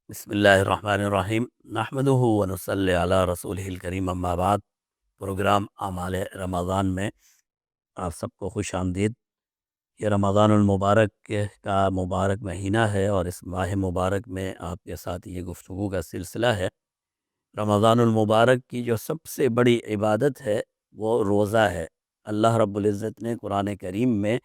بسم اللہ الرحمن الرحیم نحمدہ ونصلی علی رسولہ الکریم اما بعد۔ پروگرام اعمال رمضان میں آپ سب کو خوش آمدید۔ یہ رمضان المبارک کا مبارک مہینہ ہے اور اس ماہ مبارک میں آپ کے ساتھ یہ گفتگو کا سلسلہ ہے۔ رمضان المبارک کی جو سب سے بڑی عبادت ہے وہ روزہ ہے۔ اللہ رب العزت نے قرآن کریم میں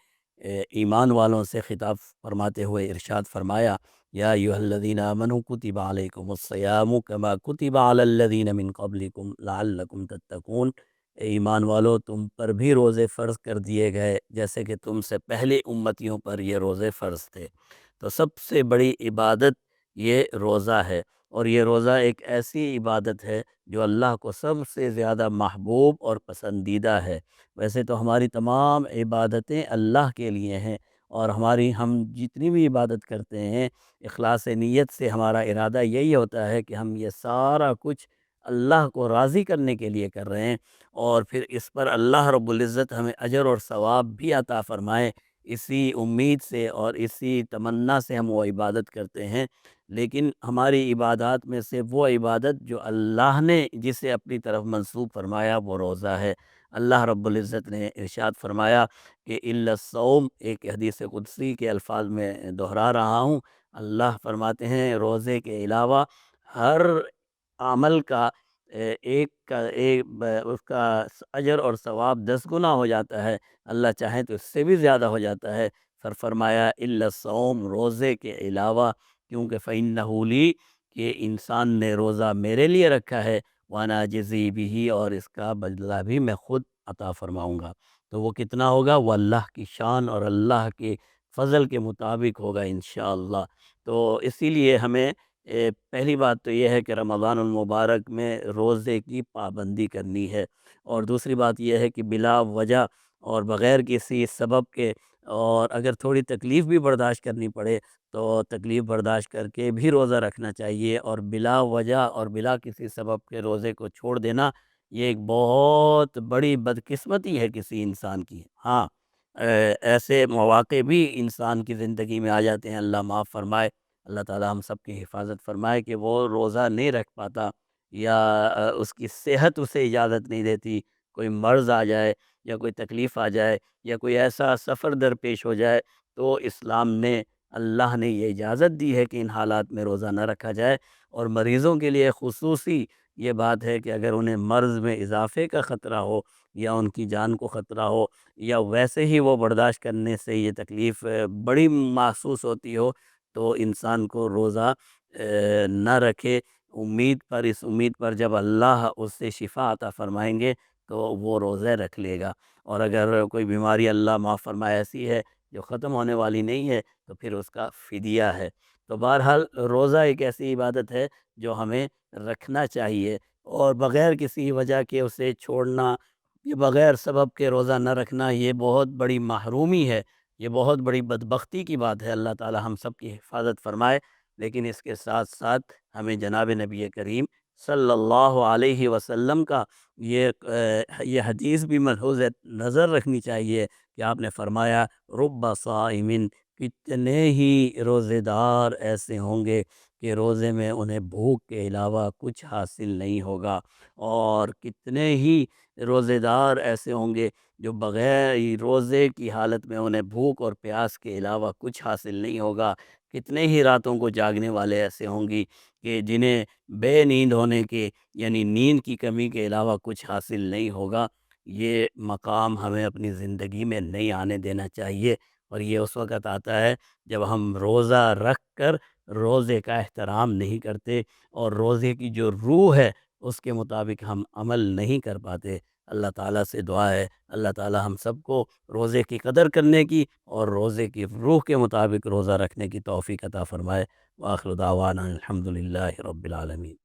ایمان والوں سے خطاب فرماتے ہوئے ارشاد فرمایا، یا ایھا الذین آمنوا کتب علیکم الصیام کما کتب علی الذین من قبلکم لعلکم تتقون۔ اے ایمان والو، تم پر بھی روزے فرض کر دیے گئے جیسے کہ تم سے پہلے امتیوں پر یہ روزے فرض تھے۔ تو سب سے بڑی عبادت یہ روزہ ہے، اور یہ روزہ ایک ایسی عبادت ہے جو اللہ کو سب سے زیادہ محبوب اور پسندیدہ ہے۔ ویسے تو ہماری تمام عبادتیں اللہ کے لیے ہیں، اور ہم جتنی بھی عبادت کرتے ہیں اخلاص نیت سے ہمارا ارادہ یہی ہوتا ہے کہ ہم یہ سارا کچھ اللہ کو راضی کرنے کے لیے کر رہے ہیں، اور پھر اس پر اللہ رب العزت ہمیں اجر اور ثواب بھی عطا فرمائے، اسی امید سے اور اسی تمنا سے ہم وہ عبادت کرتے ہیں۔ لیکن ہماری عبادات میں سے وہ عبادت جو اللہ نے جسے اپنی طرف منسوب فرمایا وہ روزہ ہے۔ اللہ رب العزت نے ارشاد فرمایا کہ الا الصوم، ایک حدیث قدسی کے الفاظ میں دہرا رہا ہوں، اللہ فرماتے ہیں روزے کے علاوہ ہر عمل کا اس کا اجر اور ثواب 10 گنا ہو جاتا ہے، اللہ چاہے تو اس سے بھی زیادہ ہو جاتا ہے۔ فرمایا الا الصوم، روزے کے علاوہ، کیونکہ فإنہ لی، کہ انسان نے روزہ میرے لیے رکھا ہے، وانا اجزی بہ، اور اس کا بدلہ بھی میں خود عطا فرماؤں گا۔ تو وہ کتنا ہوگا؟ وہ اللہ کی شان اور اللہ کے فضل کے مطابق ہوگا انشاءاللہ۔ تو اسی لیے ہمیں پہلی بات تو یہ ہے کہ رمضان المبارک میں روزے کی پابندی کرنی ہے، اور دوسری بات یہ ہے کہ بلا وجہ اور بغیر کسی سبب کے، اور اگر تھوڑی تکلیف بھی برداشت کرنی پڑے تو تکلیف برداشت کر کے بھی روزہ رکھنا چاہیے، اور بلا وجہ اور بلا کسی سبب کے روزے کو چھوڑ دینا یہ ایک بہت بڑی بدقسمتی ہے کسی انسان کی۔ ہاں، ایسے مواقع بھی انسان کی زندگی میں آ جاتے ہیں، اللہ معاف فرمائے، اللہ تعالی ہم سب کی حفاظت فرمائے، کہ وہ روزہ نہیں رکھ پاتا، یا اس کی صحت اسے اجازت نہیں دیتی، کوئی مرض آ جائے یا کوئی تکلیف آ جائے یا کوئی ایسا سفر درپیش ہو جائے، تو اسلام نے، اللہ نے یہ اجازت دی ہے کہ ان حالات میں روزہ نہ رکھا جائے۔ اور مریضوں کے لیے خصوصی یہ بات ہے کہ اگر انہیں مرض میں اضافے کا خطرہ ہو، یا ان کی جان کو خطرہ ہو، یا ویسے ہی وہ برداشت کرنے سے یہ تکلیف بڑی محسوس ہوتی ہو، تو انسان کو روزہ نہ رکھے، اس امید پر جب اللہ اس سے شفا عطا فرمائیں گے تو وہ روزے رکھ لے گا۔ اور اگر کوئی بیماری اللہ معاف فرمائے ایسی ہے جو ختم ہونے والی نہیں ہے تو پھر اس کا فدیہ ہے۔ تو بہرحال روزہ ایک ایسی عبادت ہے جو ہمیں رکھنا چاہیے، اور بغیر کسی وجہ کے اسے چھوڑنا، یہ بغیر سبب کے روزہ نہ رکھنا، یہ بہت بڑی محرومی ہے، یہ بہت بڑی بدبختی کی بات ہے۔ اللہ تعالی ہم سب کی حفاظت فرمائے۔ لیکن اس کے ساتھ ساتھ ہمیں جناب نبی کریم صلی اللہ علیہ وسلم کا یہ حدیث بھی ملحوظ نظر رکھنی چاہیے کہ آپ نے فرمایا، رب صائم، کتنے ہی روزے دار ایسے ہوں گے کہ روزے میں انہیں بھوک کے علاوہ کچھ حاصل نہیں ہوگا، اور کتنے ہی روزے دار ایسے ہوں گے جو بغیر روزے کی حالت میں انہیں بھوک اور پیاس کے علاوہ کچھ حاصل نہیں ہوگا۔ کتنے ہی راتوں کو جاگنے والے ایسے ہوں گی کہ جنہیں بے نیند ہونے کے، یعنی نیند کی کمی کے علاوہ کچھ حاصل نہیں ہوگا۔ یہ مقام ہمیں اپنی زندگی میں نہیں آنے دینا چاہیے، اور یہ اس وقت آتا ہے جب ہم روزہ رکھ کر روزے کا احترام نہیں کرتے، اور روزے کی جو روح ہے اس کے مطابق ہم عمل نہیں کر پاتے۔ اللہ تعالیٰ سے دعا ہے اللہ تعالیٰ ہم سب کو روزے کی قدر کرنے کی اور روزے کی روح کے مطابق روزہ رکھنے کی توفیق عطا فرمائے۔ وآخر دعوانا الحمد للہ رب العالمین۔